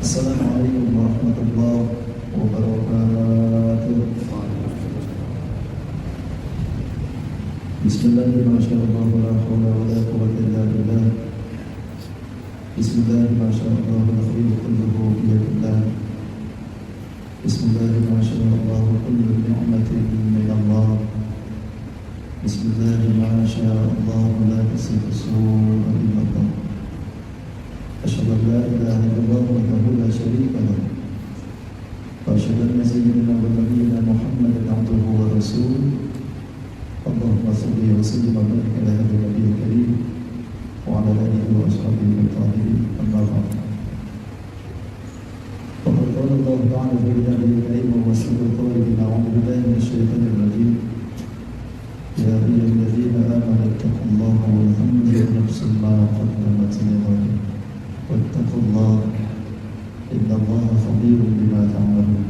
Assalamualaikum warahmatullahi wabarakatuh. Bismillahirrahmanirrahim. La haula wala quwwata illa billah. Bismillahirrahmanirrahim. Al-khairu kulluhu bi yadillah. Bismillahirrahmanirrahim. Kullu ni'matin min Allah. Bismillahirrahmanirrahim. La tasifu su'a illa Allah. Asyhadu an la ilaha illallah wahdahu la syarika lahu. Wa asyhadu anna sayyidina wa nabiyyana Muhammadan abduhu wa rasuluh. Allahumma shalli wa sallim wa barik ala hadhihi nabiyil karim wa ala alihi wa ashabihi al-tahirin. Amma ba'd. Faqad qala Allah ta'ala fi kitabihi al-karim wa sirrul qawli a'udzu billahi minasy syaithanir rajim. Ya ayyuhallazina amanu taqullaha wa tanzur nafsun ma qaddamat lighad. Wattaqullaha innallaha khabirun bima ta'malun.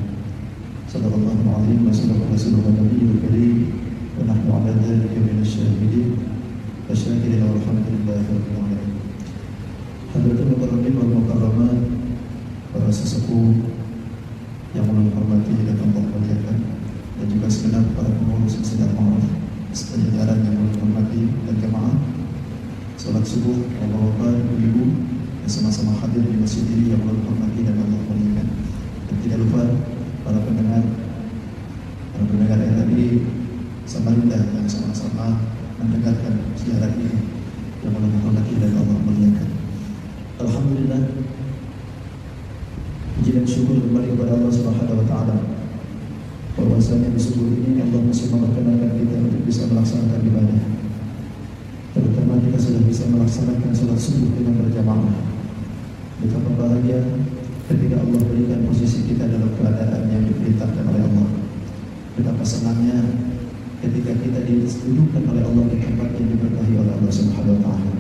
Sadaqallahul azim wa sadaqa rasulun nabiyyul karim. Wa nahnu 'ala dzalika minasy syahidin wa syakirin walhamdulillahi rabbil alamin. Hadratul mukarramin wal mukarramat, para sesepuh yang Allah hormati dan Allah muliakan, dan juga segenap para pengurus masjid Al-Ma'ruf sejajaran yang Allah hormati dan jemaah salat subuh, bapak-bapak, ibu-ibu yang sama-sama hadir di masjid ini yang Allah hormati dan Allah muliakan. Dan tidak lupa para pendengar RRI Samarinda yang sama-sama mendengarkan siaran ini yang Allah hormati dan Allah muliakan. Alhamdulillah, puji dan syukur kembali kepada Allah Subhanahu wa taala bahwasanya di subuh ini Allah masih memperkenankan kita untuk bisa melaksanakan ibadah. Terutama kita sudah bisa melaksanakan salat subuh dengan berjamaah. Betapa bahagia ketika Allah berikan posisi kita dalam keadaan yang diperintahkan oleh Allah. Betapa senangnya ketika kita didudukkan oleh Allah di tempat yang diberkahi oleh Allah Subhanahu wa taala.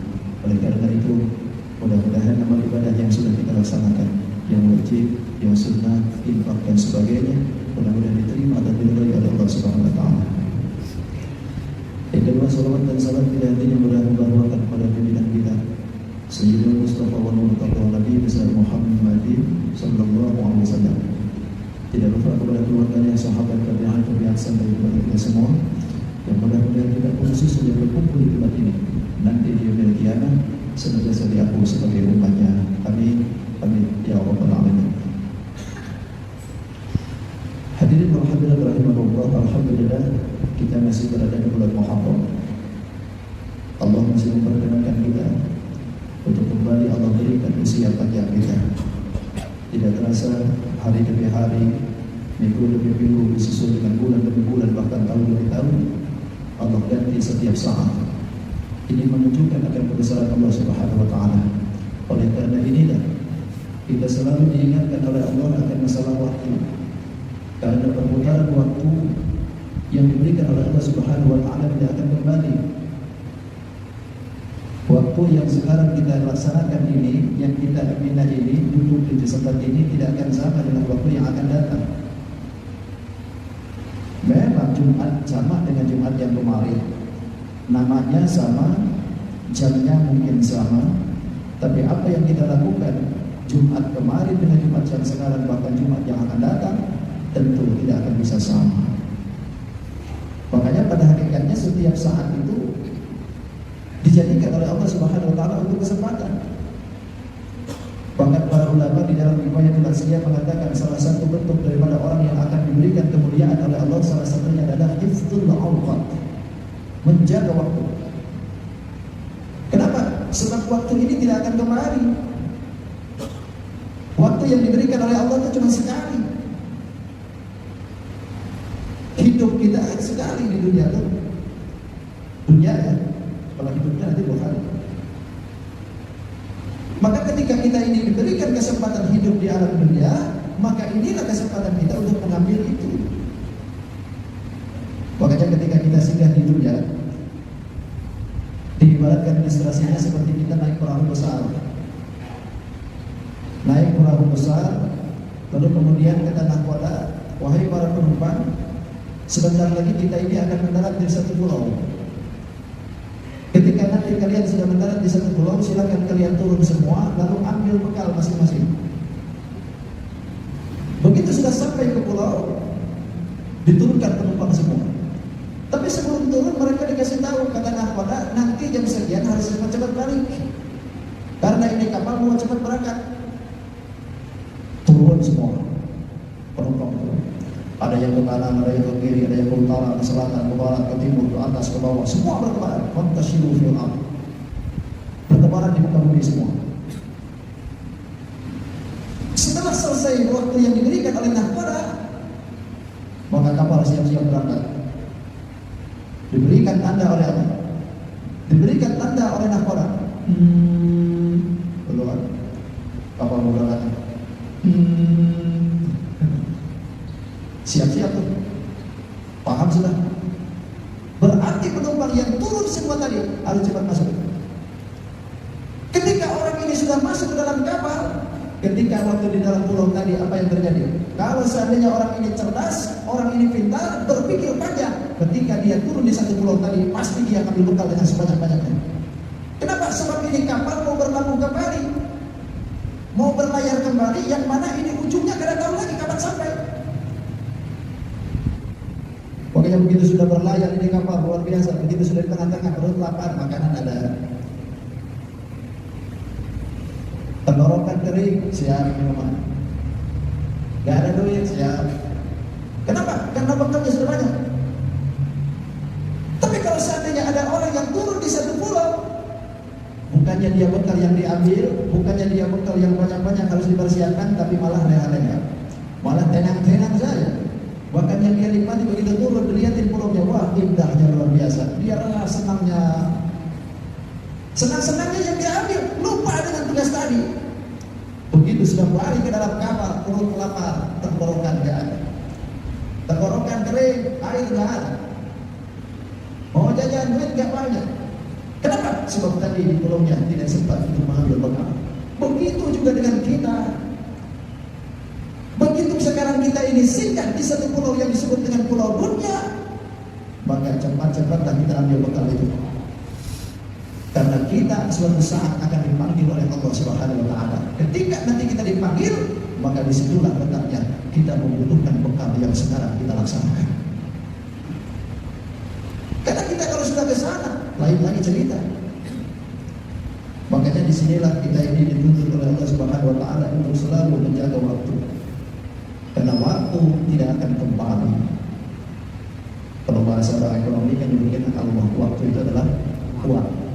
Oleh karena itu, mudah-mudahan amal ibadah yang sudah kita laksanakan, yang wajib, yang sunnah, infak dan sebagainya, mudah-mudahan diterima dan diridhai oleh Allah Subhanahu wa taala. Yang kedua, salawat dan salam tidak hanya mudah-mudahan kepada pimpinan kita Sayyidina Mustafa wa Nurul Nabi besar Muhammadin sallallahu alaihi wasallam. Tidak lupa kepada keluarganya, sahabat, tabi'in sampai kepada kita semua, yang mudah-mudahan kita khusus saja berkumpul di tempat ini nanti di yaumil qiyamah senantiasa diakui sebagai umatnya. Amin, amin ya rabbal alamin. Hadirin wa hadirat rahimahullah, alhamdulillah kita masih berada di bulan Muharram. Allah masih memperkenankan kita untuk kembali Allah berikan usia panjang kita. Tidak terasa hari demi hari, minggu demi minggu, disusul dengan bulan demi bulan, bahkan tahun demi tahun, Allah ganti setiap saat. Ini menunjukkan akan kebesaran Allah Subhanahu wa taala. Oleh karena inilah kita selalu diingatkan oleh Allah akan masalah waktu. Karena perputaran waktu yang diberikan oleh Allah Subhanahu wa taala tidak akan kembali. Waktu yang sekarang kita laksanakan ini, yang kita bina ini, duduk di tempat ini, tidak akan sama dengan waktu yang akan datang. Memang Jumat sama dengan Jumat yang kemarin, namanya sama, jamnya mungkin sama, tapi apa yang kita lakukan Jumat kemarin dengan Jumat yang sekarang, bahkan Jumat yang akan datang, tentu tidak akan bisa sama. Makanya pada hakikatnya setiap saat itu dijadikan oleh Allah Subhanahu wa taala untuk kesempatan. Bahkan para ulama di dalam riwayat Al-Siyah mengatakan salah satu bentuk daripada orang yang akan diberikan kemuliaan oleh Allah, salah satunya adalah hifdzul awqat, menjaga waktu. Kenapa? Sebab waktu ini tidak akan kembali. Waktu yang diberikan oleh Allah itu cuma sekali. Hidup kita sekali di dunia itu. Dunia ya, kalau hidupnya nanti 2 kali. Maka ketika kita ini diberikan kesempatan hidup di alam dunia, maka inilah kesempatan kita untuk mengambil itu. Makanya ketika kita singgah di dunia, diibaratkan ilustrasinya seperti kita naik perahu besar. Naik perahu besar, lalu kemudian kata nahkoda, wahai para penumpang, sebentar lagi kita ini akan mendarat di satu pulau. Ketika nanti kalian sudah mendarat di satu pulau, silakan kalian turun semua, lalu ambil bekal masing-masing. Begitu sudah sampai ke pulau, diturunkan penumpang semua. Tapi sebelum turun mereka dikasih tahu, kata nahkoda, nanti jam sekian harus cepat-cepat balik. Karena ini kapal mau cepat berangkat. Turun semua penumpang turun. Ada yang ke kanan, ada yang ke kiri, ada yang ke utara, ke selatan, ke barat, ke timur, ke atas, ke bawah. Semua bertebaran. Fantasyiru fil ardh. Bertebaran di muka bumi semua. Setelah selesai waktu yang diberikan oleh nahkoda, maka kapal siap-siap berangkat. Diberikan tanda oleh Allah. Diberikan tanda oleh nahkoda. Keluar. Kapal mau berangkat. Siap-siap tuh. Paham sudah? Berarti penumpang yang turun semua tadi harus cepat masuk. Ketika orang ini sudah masuk ke dalam kapal, ketika waktu di dalam pulau tadi, apa yang terjadi? Kalau seandainya orang ini cerdas, orang ini pintar, berpikir panjang, ketika dia turun di satu pulau tadi, pasti dia akan berbekal dengan sebanyak-banyaknya. Kenapa? Sebab ini kapal mau berlabuh kembali, mau berlayar kembali, yang mana ini ujungnya kada tahu lagi kapan sampai. Pokoknya begitu sudah berlayar ini kapal luar biasa, begitu sudah di tengah-tengah perut lapar, makanan ada. Tenggorokan kering, siap minuman. Gak ada duit, siap. Kenapa? Karena bekalnya sudah banyak. Tapi kalau seandainya ada orang yang turun di satu pulau, bukannya dia bekal yang diambil, bukannya dia bekal yang banyak-banyak harus dipersiapkan, tapi malah leha-leha, malah tenang-tenang saja. Bahkan yang dia nikmati begitu turun, dilihatin pulaunya, wah indahnya luar biasa. Dia senangnya, senang-senangnya yang diambil, lupa dengan tugas tadi. Begitu sudah balik ke dalam kapal, perut lapar, tenggorokan gak ada, tenggorokan kering, air gak ada, mau jajan duit gak banyak. Kenapa? Sebab tadi di pulaunya tidak sempat untuk mengambil bekal. Begitu juga dengan kita. Begitu sekarang kita ini singgah di satu pulau yang disebut dengan pulau dunia, maka cepat-cepatlah kita ambil bekal itu. Karena kita suatu saat akan dipanggil oleh Allah Subhanahu wa Ta'ala. Ketika nanti kita dipanggil, maka disitulah letaknya kita membutuhkan bekal yang sekarang kita laksanakan. Karena kita kalau sudah ke sana, lain lagi cerita. Makanya disinilah kita ini dituntut oleh Allah Subhanahu wa Ta'ala untuk selalu menjaga waktu. Karena waktu tidak akan kembali. Kalau bahasa ekonomi kan diberikan Allah, waktu itu adalah uang.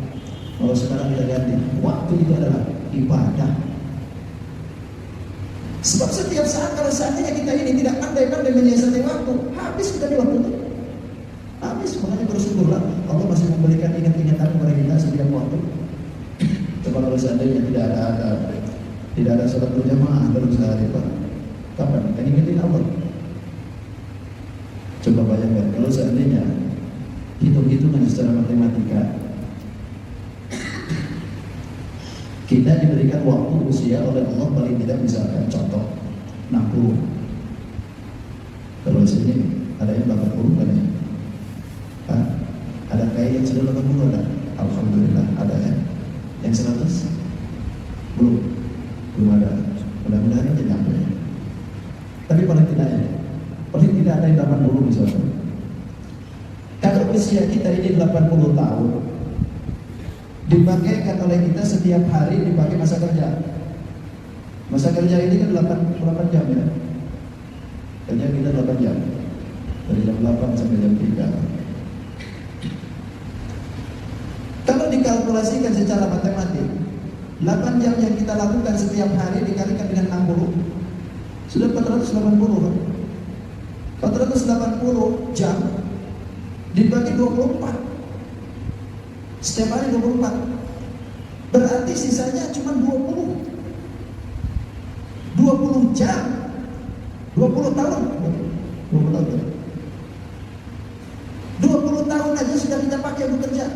Kalau sekarang kita ganti, waktu itu adalah ibadah. Sebab setiap saat kalau seandainya kita ini tidak pandai-pandai menyiasati waktu, habis kita di waktu itu. Habis, makanya bersyukurlah Allah masih memberikan ingat-ingatan kepada kita setiap waktu. Coba kalau seandainya tidak ada salat berjamaah dalam sehari, Pak, kapan kita ingetin Allah? Coba bayangkan kalau seandainya hitung-hitungan secara matematika, kita diberikan waktu usia oleh Allah paling tidak misalkan contoh 60. Kalau sini ada yang 80 kan ya? Ada kayak yang sudah 80 ada? Alhamdulillah ada ya. Yang 100? Belum ada. Mudah-mudahan aja nyampe. Tapi paling tidak ada yang 80 misalnya. Kalau usia kita ini 80 tahun, dipakaikan oleh kita setiap hari dipakai masa kerja. Masa kerja ini kan 8 jam ya. Kerja kita 8 jam. Dari jam 8 sampai jam 3. Kalau dikalkulasikan secara matematik, 8 jam yang kita lakukan setiap hari dikalikan dengan 60, sudah 480 kan? 480 jam dibagi 24. Setiap hari 24. Berarti sisanya cuma 20 jam. 20 tahun. 20 tahun. 20 tahun aja sudah kita pakai bekerja.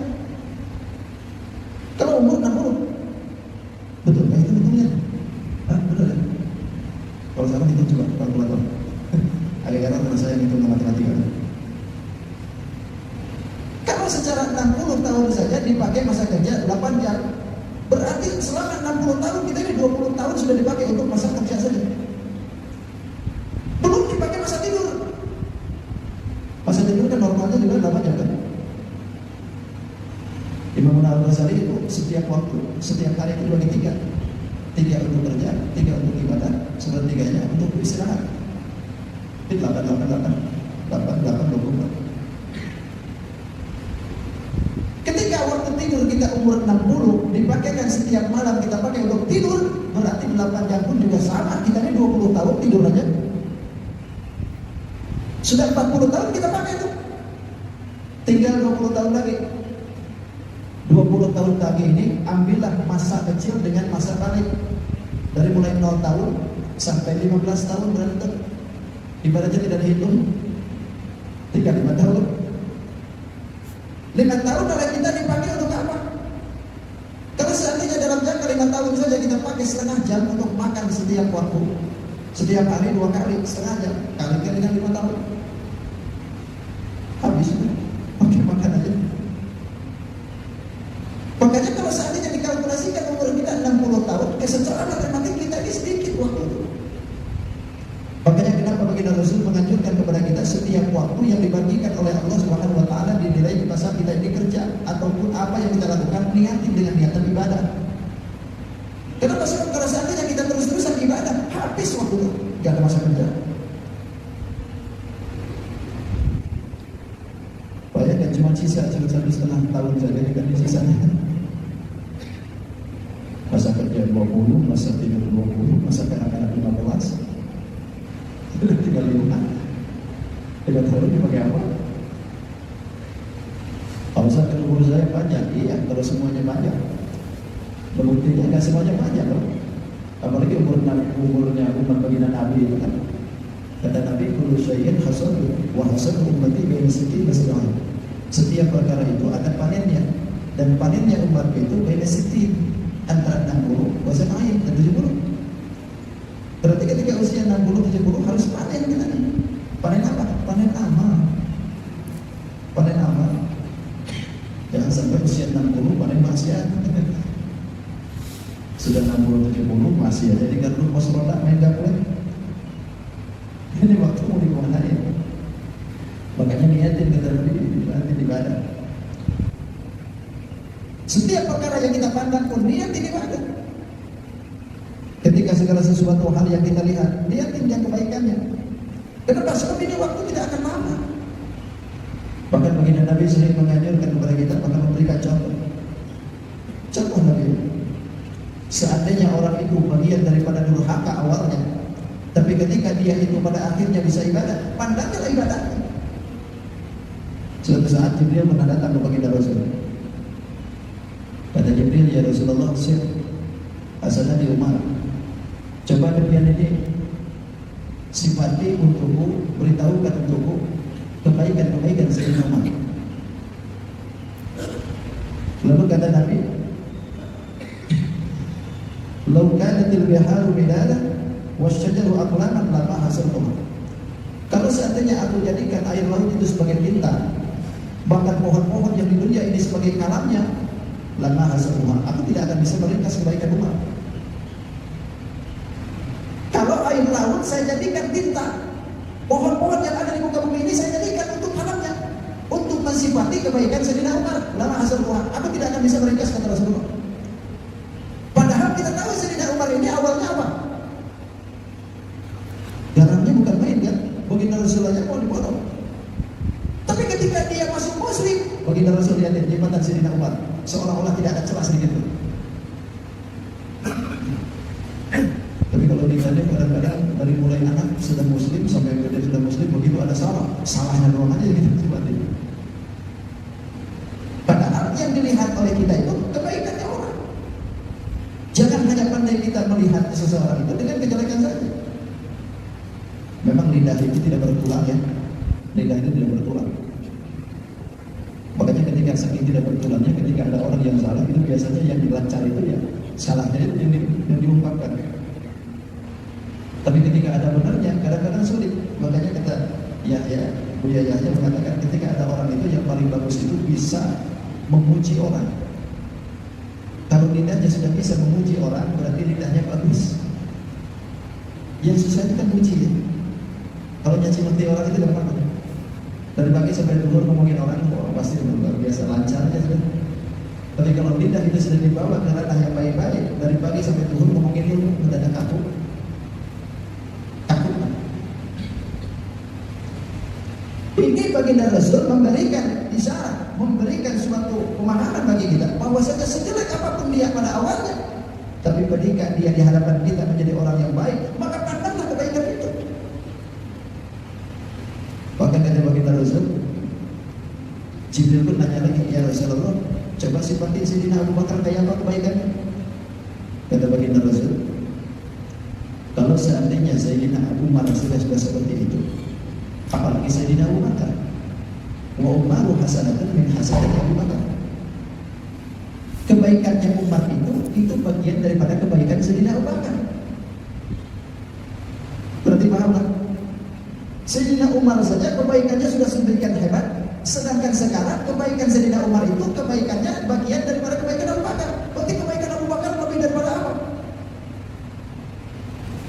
Kalau umur 60. Betul, kayak itu betulnya. Betul ya? Kalau sekarang itu coba kalkulator. Agak-agak karena saya hitung matematika. Kalau secara 60 tahun saja dipakai masa kerja 8 jam, berarti selama 60 tahun kita ini 20 tahun sudah dipakai untuk masa kerja saja. waktu juga 8 jam kan? Imam Al-Ghazali itu setiap waktu, setiap hari itu bagi 3. 3 untuk kerja, 3 untuk ibadah, sepertiganya untuk istirahat. Itu 8, 24. Ketika waktu tidur kita umur 60, dipakaikan setiap malam kita pakai untuk tidur, berarti 8 jam pun juga sama. Kita ini 20 tahun tidur aja. Sudah 40 tahun kita pakai itu. Tinggal 20 tahun lagi. 20 tahun lagi ini ambillah masa kecil dengan masa balik. Dari mulai 0 tahun sampai 15 tahun berarti ibaratnya tidak dihitung. Tinggal 5 tahun. 5 tahun oleh kita dipakai untuk apa? Kalau seandainya dalam jangka 5 tahun saja kita pakai setengah jam untuk makan setiap waktu, setiap hari 2 kali setengah jam, kalikan dengan 5 tahun, habis sudah. Pakai makan aja. Makanya kalau seandainya dikalkulasikan umur kita 60 tahun, secara matematik kita ini sedikit waktu itu. Makanya kenapa baginda Rasul menganjurkan kepada kita setiap waktu yang dibagikan oleh Allah Subhanahu wa taala dinilai di masa kita ini kerja ataupun apa yang kita lakukan niatin dengan niatan ibadah. Kenapa? Sebab kalau seandainya kita terus-terusan ibadah, habis waktu itu, enggak ada masa kerja. Bayangkan cuma sisa 1,5 tahun saja kan di sisanya. Masa kerja 20, masa tidur 20, masa kanak-kanak 15. Tinggal 5 tahun dipakai apa? Kalau saya umur saya panjang, iya, kalau semuanya panjang. Buktinya nggak semuanya panjang loh. Apalagi umurnya umat baginda Nabi itu kan. Kata Nabi, kullu syai'in hasadun wa hasadu ummati baina sittin wa sab'in. Setiap perkara itu ada panennya, dan panennya umat itu baina sittin, antara 60 wa sab'in dan 70. Berarti ketika usia 60-70 harus panen kita nih. Panen apa? Panen amal. Panen amal. Jangan sampai usia 60 panen maksiat. Sudah 60-70 masih aja di gardu pos roda main gaplek. Ini waktu mau dikuanain. Makanya niatin kita nanti ibadah. Setiap perkara yang kita pandang pun niatin ibadah. Ketika segala sesuatu hal yang kita lihat, lihatin yang kebaikannya. Kenapa? Sebab ini waktu tidak akan lama. Bahkan baginda Nabi sering mengajarkan kepada kita, bahkan memberikan contoh. Contoh Nabi, seandainya orang itu bagian daripada durhaka awalnya, tapi ketika dia itu pada akhirnya bisa ibadah, pandangnya ibadahnya. Suatu saat Jibril pernah datang ke baginda Rasul. Kata Jibril, ya Rasulullah, asalnya di Umar. Coba demikian ini sifati untukku, beritahukan untukku kebaikan-kebaikan Sayyidina Umar. Lalu kata Nabi, "Lau kanatil biharu midadan wasyajaru aqlaman lama hasaltuha." Kalau seandainya aku jadikan air laut itu sebagai tinta, bahkan pohon-pohon yang di dunia ini sebagai kalamnya, lama hasaltuha, aku tidak akan bisa meringkas kebaikan umat. Kalau air laut saya jadikan tinta, pohon-pohon yang ada di muka bumi ini saya jadikan untuk kalamnya, untuk mensifati kebaikan Sayyidina Umar, lama hasaltuha, aku tidak akan bisa meringkas, kata Rasulullah. Padahal kita tahu Sayyidina Umar ini awalnya apa? Garamnya bukan main kan? Baginda Rasulullah mau dipotong. Tapi ketika dia masuk muslim, baginda Rasul lihat jembatan Sayyidina Umar, seolah-olah tidak ada celah sedikit pun. Tapi kalau ditanya kadang-kadang dari mulai anak sudah muslim sampai gede sudah muslim, begitu ada salahnya doang aja gitu seperti itu. Padahal yang dilihat oleh kita itu kebaikannya orang. Jangan hanya pandai kita melihat seseorang itu dengan kejelekan saja. Memang lidah itu tidak bertulang ya. Lidah itu tidak bertulang. Makanya ketika saking tidak bertulangnya, ketika ada orang yang salah, itu biasanya yang dilancar itu ya salahnya itu yang diungkapkan. Tapi ketika ada benarnya, kadang-kadang sulit. Makanya kata Buya Yahya mengatakan ketika ada orang itu yang paling bagus itu bisa memuji orang. Kalau lidahnya sudah bisa memuji orang, berarti lidahnya bagus. Yang susah itu kan muji ya. Kalau nyaci mati orang itu gampang. Dari pagi sampai zuhur ngomongin orang, oh, pasti luar biasa lancarnya sudah. Tapi kalau lidah itu sudah dibawa ke ranah yang baik-baik, dari pagi sampai zuhur ngomongin ilmu, mendadak takut. Takut kan? Ini baginda Rasul memberikan isyarat, memberikan suatu pemahaman bagi kita bahwasanya sejelek apapun dia pada awalnya, tapi ketika dia di hadapan kita menjadi orang yang baik, maka pandanglah kebaikan itu. Bahkan kata baginda Rasul, Jibril pun nanya lagi, ya Rasulullah, coba sifati Sayyidina Abu Bakar kayak apa kebaikannya? Kata baginda Rasul, kalau seandainya Sayyidina Abu Bakar sudah seperti itu, apalagi Sayyidina Abu Bakar, wa umaru hasanatun min hasanati Abu Bakar. Kebaikannya umat itu bagian daripada kebaikan Sayyidina Abu Bakar. Berarti paham kan? Sayyidina Umar saja kebaikannya sudah sedemikian hebat, sedangkan sekarang kebaikan Sayyidina Umar itu kebaikannya bagian daripada kebaikan Abu Bakar. Berarti kebaikan Abu Bakar lebih daripada apa?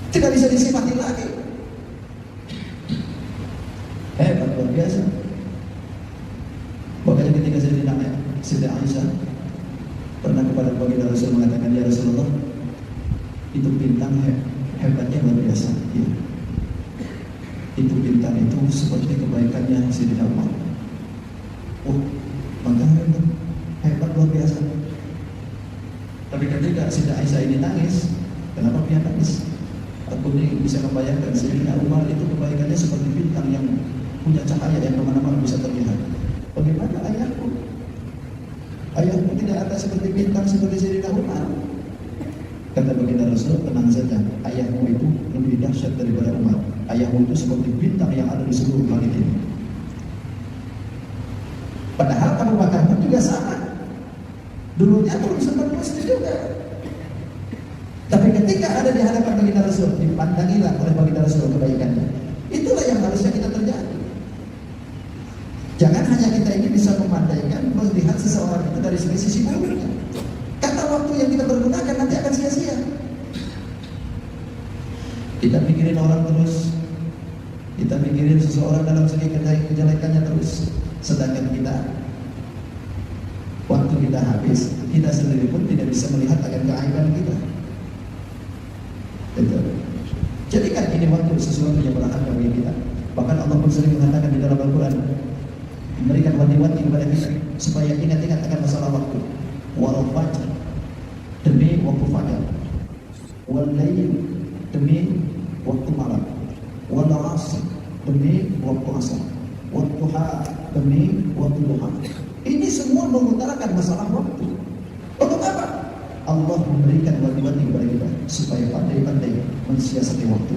Tidak bisa disifati lagi. Hebat, luar biasa. Makanya ketika Sayyidah Aisyah pernah kepada baginda Rasul mengatakan, ya Rasulullah, itu bintang hebatnya luar biasa. Ya. Itu bintang itu seperti kebaikannya Sayyidina Umar. Oh, maka hebat luar biasa. Tapi ketika Sayyidah Aisyah ini nangis, kenapa dia nangis? Aku ini bisa membayangkan Sayyidina Umar itu kebaikannya seperti bintang yang punya cahaya yang kemana-mana bisa terlihat. Bagaimana ayahku? Ayahku tidak ada seperti bintang seperti Sayyidina Umar. Kata baginda Rasul, tenang saja, ayahmu itu lebih dahsyat daripada Umar. Ayahmu itu seperti bintang yang ada di seluruh langit ini. Padahal Abu Bakar pun juga sama. Dulunya belum sempat muslim juga. Tapi ketika ada di hadapan baginda Rasul, dipandangilah oleh baginda Rasul kebaikannya. Itulah yang harusnya kita terjadi. Jangan hanya kita ini bisa memandaikan, melihat seseorang itu dari sisi buruknya. Kata waktu yang kita pergunakan nanti akan sia-sia. Kita pikirin orang terus, kita pikirin seseorang dalam segi kejelekannya terus. Sedangkan kita, waktu kita habis, kita sendiri pun tidak bisa melihat akan keaiban kita. Betul. Jadikan ini waktu sesuatu yang berharga bagi kita. Bahkan Allah pun sering mengatakan di dalam Al-Quran, memberikan wanti-wanti kepada kita supaya ingat-ingat akan masalah waktu. Wal fajr, demi waktu fajar. Wal lail, demi waktu malam. Wal asr, demi waktu asar. Wal duha, demi waktu duha. Ini semua mengutarakan masalah waktu. Untuk apa? Allah memberikan wanti-wanti kepada kita supaya pandai-pandai mensiasati waktu.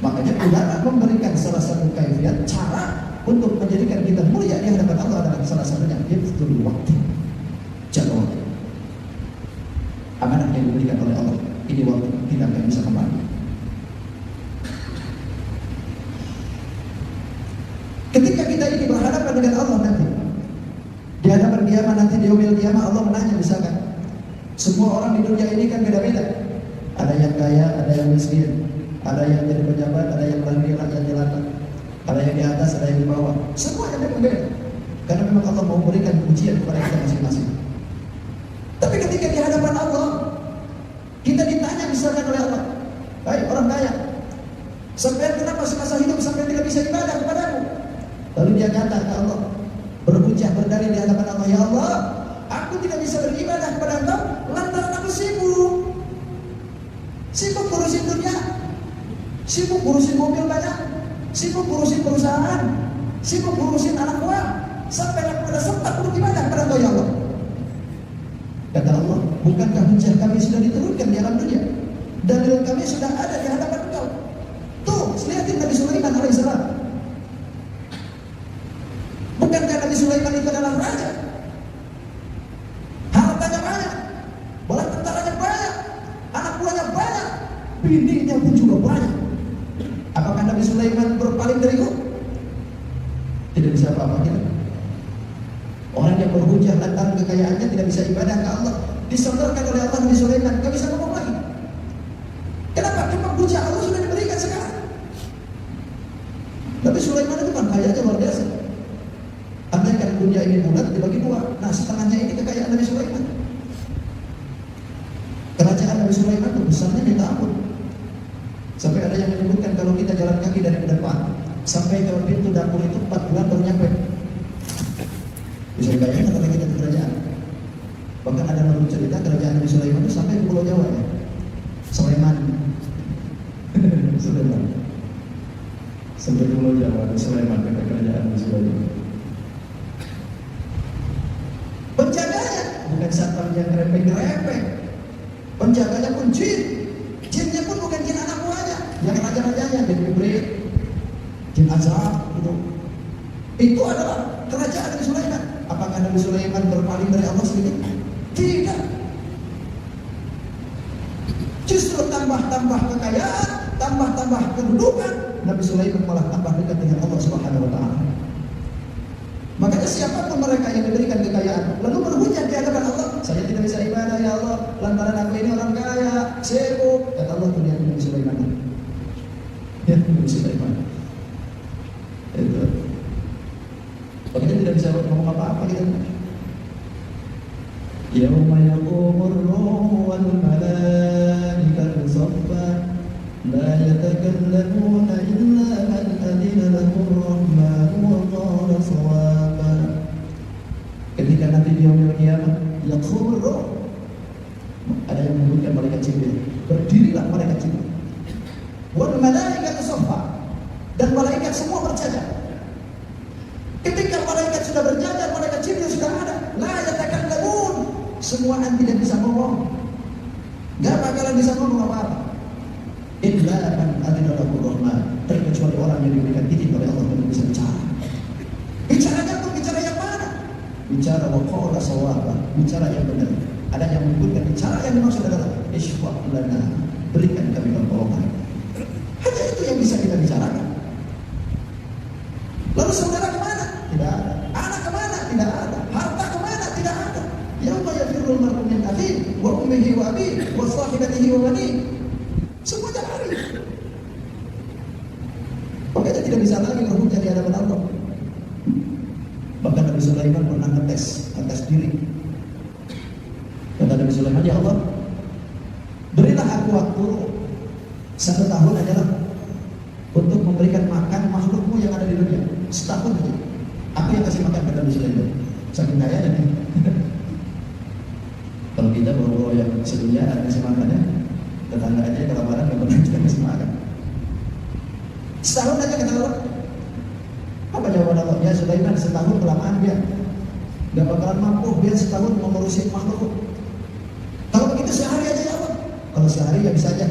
Makanya ulama memberikan salah satu kaifiat cara untuk menjadikan kita mulia di hadapan Allah adalah salah satunya hifdzul waktu. Jaga waktu. Amanah yang diberikan oleh Allah. Ini waktu kita akan bisa kembali. Ketika kita ini berhadapan dengan Allah nanti, di hadapan kiamat nanti di yaumil kiamat Allah menanya misalkan, semua orang di dunia ini kan beda-beda. Ada yang kaya, ada yang miskin, ada yang jadi pejabat, ada yang lahir rakyat jelata, ada yang di atas, ada yang di bawah. Semua yang berbeda. Karena memang Allah mau memberikan ujian kepada kita masing-masing. Tapi ketika di hadapan Allah, kita ditanya misalkan oleh Allah, baik orang kaya, sampai kenapa semasa hidup sampai tidak bisa ibadah kepadamu? Lalu dia kata ke Allah, berhujjah berdalil di hadapan Allah, ya Allah, aku tidak bisa beribadah kepada Engkau lantaran aku sibuk. Sibuk ngurusin dunia, sibuk ngurusin mobil banyak, sibuk ngurusin perusahaan, sibuk ngurusin anak buah, sampai aku pada sempat untuk ibadah kepada Engkau ya Allah. Kata Allah, bukankah hujjah kami sudah diturunkan di alam dunia? Dalil kami sudah ada di hadapan Engkau. Tuh, lihatin Nabi Sulaiman alaihissalam. Bukankah Nabi Sulaiman itu adalah raja? Hartanya banyak, bola tentaranya banyak, anak buahnya banyak, bininya pun juga banyak. Apakah Nabi Sulaiman berpaling dariku? Tidak bisa apa-apa kita. Orang yang berhujjah lantaran kekayaannya tidak bisa ibadah ke Allah, disodorkan oleh Allah Nabi Sulaiman, gak bisa ngomong lagi. Kenapa? Cuma hujjah Allah sudah diberikan sekarang. Nabi Sulaiman itu kan kayanya luar biasa. Kerajaan Nabi Sulaiman itu besarnya minta ampun. Sampai ada yang menyebutkan kalau kita jalan kaki dari depan sampai ke pintu dapur itu 4 bulan baru nyampe. Bisa dibayangkan kata kita ke kerajaan. Bahkan ada menurut cerita kerajaan Nabi Sulaiman itu sampai ke Pulau Jawa ya. Sulaiman. Sulaiman. Sampai ke Pulau Jawa ada Sulaiman kata kerajaan Nabi Sulaiman. Penjaganya bukan satpam yang repek-repek. Penjaganya pun jin. Jinnya pun bukan jin anak buahnya, yang raja-rajanya, jin Ibrit, jin Azab gitu. Itu adalah kerajaan Nabi Sulaiman. Apakah Nabi Sulaiman berpaling dari Allah sedikit? Tidak. Justru tambah-tambah kekayaan, tambah-tambah kedudukan, Nabi Sulaiman malah tambah dekat dengan Allah Subhanahu wa taala. Makanya siapapun mereka yang diberikan kekayaan lalu berhujat di hadapan Allah, saya tidak bisa ibadah ya Allah lantaran aku ini orang kaya, sibuk. Kata Allah, tuh lihat Nabi Sulaiman. Ya, Nabi Sulaiman. Itu. Makanya tidak bisa ngomong apa-apa gitu. Yauma yaqumur ruhu wal malaikatu saffa la yatakallamuna illa man adina lahu ar-rahman wa qala shawaba. Ketika nanti di yaumil qiyamah yaqumur ruh, ada yang menyebutkan malaikat Jibril, berdirilah malaikat Jibril. Wal malaikatu saffa, dan malaikat semua berjajar. Ketika malaikat sudah berjajar, malaikat Jibril sudah ada. La yatakallamun, semua tidak bisa ngomong. Enggak bakalan bisa ngomong apa-apa. Illa man adina lahu rahman, terkecuali orang yang diberikan izin oleh Allah untuk bisa bicara. Bicaranya pun bicara yang mana? Bicara wa qala shawaba, bicara yang benar. Ada yang menyebutkan bicara yang dimaksud adalah isfa' lana, berikan kami pertolongan. Hanya itu yang bisa kita bicarakan. Lalu saudara kemana? Tidak ada. Anak kemana? Tidak ada. Harta kemana? Tidak ada. Yauma yafirrul mar'u min akhihi wa ummihi wa abihi wa sahibatihi wa banihi. Semuanya lari. Makanya tidak bisa lagi berhujat di hadapan Allah. Bahkan Nabi Sulaiman pernah ngetes diri. Kata Nabi Sulaiman, ya Allah, berilah aku waktu 1 tahun adalah untuk memberikan makan makhlukmu yang ada di dunia. Setahun saja. Aku yang kasih makan, kata Nabi Sulaiman. Saking kaya nih. Kalau kita bawa yang sedunia ada kasih makannya, tetangga aja kelaparan nggak pernah kita kasih makan. Setahun aja kata Allah. Apa jawaban Allah? Ya Sulaiman, setahun kelamaan biar. Gak bakalan mampu biar setahun mengurusi makhluk. Kalau begitu sehari aja ya Allah. Kalau sehari ya bisa aja.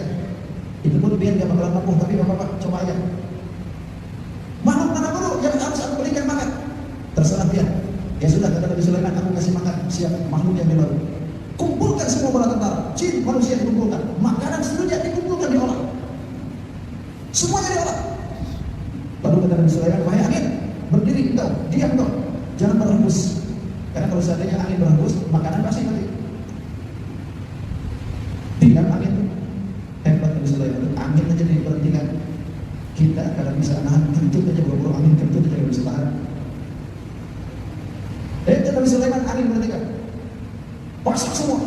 Itu pun biar gak bakalan mampu, tapi bapak coba aja. Makhluk mana dulu yang harus aku berikan makan? Terserah dia. Ya sudah, kata Nabi Sulaiman, aku kasih makan siap makhluk yang di laut. Kumpulkan semua bala tentara, jin manusia dikumpulkan, makanan seluruhnya dikumpulkan, diolah. Semuanya diolah. Lalu kata Nabi Sulaiman, wahai angin, berdiri engkau, diam engkau, jangan berhembus. Karena kalau seandainya angin berhembus, makanan pasti mati. Diam angin. Hebat Nabi Sulaiman, angin aja diberhentikan. Kita kadang bisa nahan kentut aja, buru-buru angin kentut aja gak bisa tahan. Nabi Sulaiman angin berhentikan. Masak semua.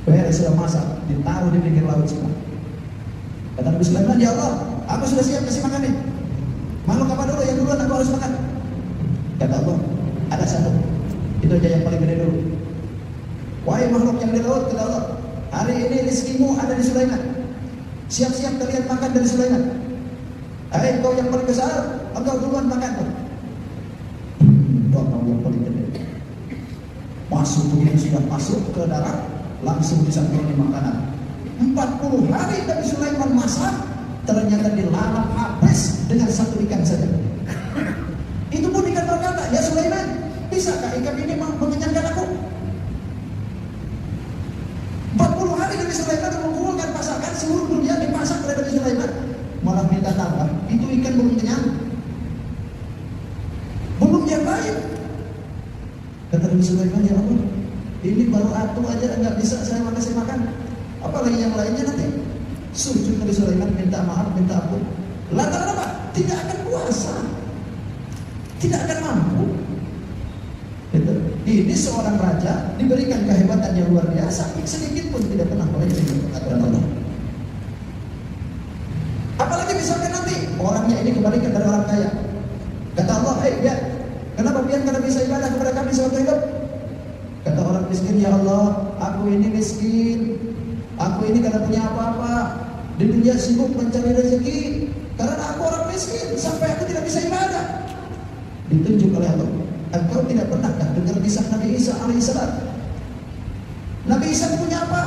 Beres sudah masak, ditaruh di pinggir laut semua. Kata Nabi Sulaiman, ya Allah, aku sudah siap kasih makan nih. Makhluk apa dulu yang duluan aku harus makan? Kata Allah, ada satu. Itu aja yang paling gede dulu. Wahai makhluk yang di laut, kata Allah, hari ini rezekimu ada di Sulaiman. Siap-siap kalian makan dari Sulaiman. Hai kau yang paling besar, engkau duluan makan tuh. Doa yang paling gede. Masuk begitu sudah masuk ke darat, langsung disambangi makanan. 40 hari Nabi Sulaiman masak, ternyata dilalap habis dengan 1 ikan saja. Itu pun ikan berkata, ya Sulaiman, bisakah ikan ini mengenyangkan aku? 40 hari Nabi Sulaiman mengumpulkan masakan seluruh dunia dimasak oleh Nabi Sulaiman, malah minta tambah. Itu ikan belum kenyang, belum yang lain. Kata Nabi Sulaiman, ya Allah, ini baru atu aja nggak bisa saya kasih makan, apalagi yang lainnya nanti. Sujud Nabi Sulaiman, minta maaf, minta ampun. Lantaran apa? Tidak akan puasa, tidak akan mampu. Itu Ini seorang raja diberikan kehebatan yang luar biasa, sedikit pun tidak pernah melenceng dari aturan Allah. Apalagi misalkan nanti orangnya ini kebalikan dari orang kaya. Kata Allah, biar. Kenapa biar karena bisa ibadah kepada kami sewaktu hidup? Kata orang miskin, ya Allah, aku ini miskin. Aku ini kada punya apa-apa. Di dunia sibuk mencari rezeki. Karena aku orang miskin, sampai aku tidak bisa ibadah. Ditunjuk oleh Allah. Engkau tidak pernah dengar kisah Nabi Isa alaihissalam? Nabi Isa punya apa?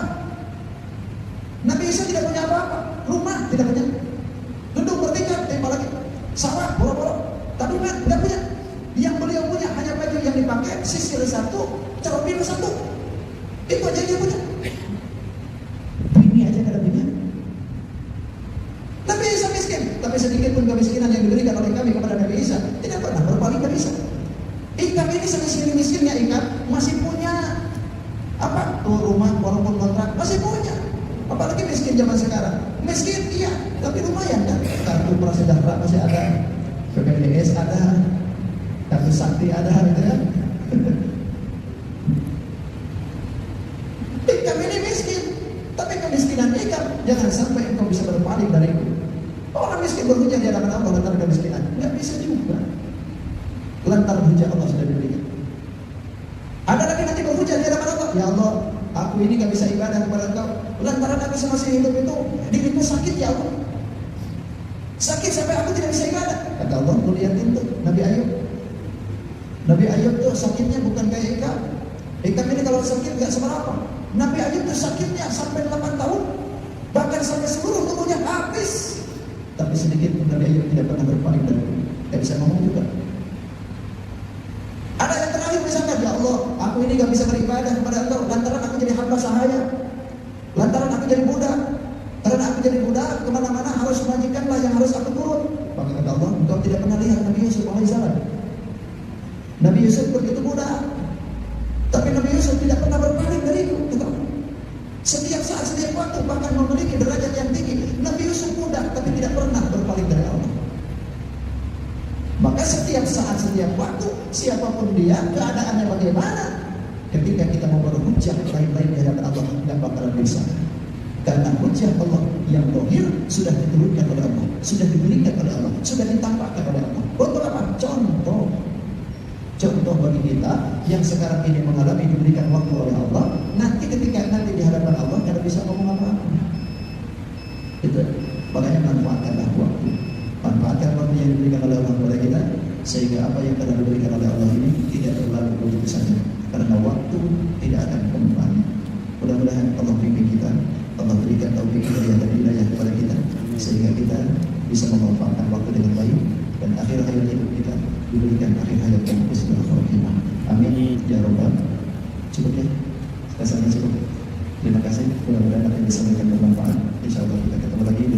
Nabi Isa tidak punya apa-apa. Rumah tidak punya. Gedung bertingkat, apalagi sawah, borok-borok. Tapi tidak punya. Yang beliau punya hanya baju yang dipakai, sisir satu, cermin satu. Itu aja yang dia punya. Ini aja kada punya. Nabi Isa miskin, tapi sedikit pun kemiskinan yang diberikan oleh kami kepada Nabi Isa tidak pernah berpaling dari Isa. Ikan ini semiskin-miskinnya ikan masih punya apa? Tuh rumah walaupun kontrak masih punya. Apalagi miskin zaman sekarang. Miskin iya, tapi lumayan kan. Kartu prasejahtera masih ada, BPJS ada, kartu sakti ada, gitu ya. Ikan ini miskin, tapi kemiskinan ikan jangan sampai engkau bisa berpaling dari itu. Orang miskin berhujah di hadapan Allah lantaran kemiskinan, nggak bisa juga. Lantaran hujah Allah sudah diberikan. Ada lagi nanti berhujah di hadapan Allah, ya Allah, aku ini nggak bisa ibadah kepada Engkau. Lantaran aku semasa hidup itu diriku sakit ya Allah. Sakit sampai aku tidak bisa ibadah. Kata Allah, lu lihatin tuh Nabi Ayub. Nabi Ayub tuh sakitnya bukan kayak Ikam. Ikam ini kalau sakit nggak seberapa. Nabi Ayub tuh sakitnya sampai 8 tahun, bahkan sampai seluruh tubuhnya habis. Tapi sedikit pun Nabi Ayub tidak pernah berpaling dari itu. Tidak bisa ngomong juga. Ada yang terakhir misalkan, ya Allah, aku ini gak bisa beribadah kepada Engkau lantaran aku jadi hamba sahaya, lantaran aku jadi budak. Karena aku jadi budak, kemana-mana harus majikanlah yang harus aku turut. Maka kata Allah, engkau tidak pernah lihat Nabi Yusuf alaihissalam. Nabi Yusuf begitu budak, tapi Nabi Yusuf tidak pernah berpaling dari itu. Setiap saat, setiap waktu, bahkan memiliki derajat yang tinggi. Nabi Yusuf budak, tapi tidak pernah berpaling dari Allah. Maka setiap saat, setiap waktu, siapapun dia, keadaannya bagaimana, ketika kita mau berhujjah lain-lain di hadapan Allah, tidak bakalan bisa. Karena hujjah Allah yang dohir sudah diturunkan oleh Allah, sudah diberikan oleh Allah, sudah ditampakkan oleh Allah. Untuk apa? Contoh bagi kita yang sekarang ini mengalami diberikan waktu oleh Allah, nanti ketika nanti di hadapan Allah tidak bisa ngomong apa-apa. Itu makanya manfaatkanlah waktu. Manfaatkan waktu yang diberikan oleh Allah kepada kita, sehingga apa yang telah diberikan oleh Allah ini tidak terlalu begitu saja. Karena waktu tidak akan kembali. Mudah-mudahan Allah bimbing kita, Allah berikan taufik dan hidayah kepada kita, sehingga kita bisa memanfaatkan waktu dengan baik dan akhir hayat hidup kita diberikan akhir hayat yang husnul khatimah. Amin ya rabbal. Cukup ya, rasanya cukup. Terima kasih. Mudah-mudahan apa yang disampaikan bermanfaat. Insyaallah kita ketemu lagi di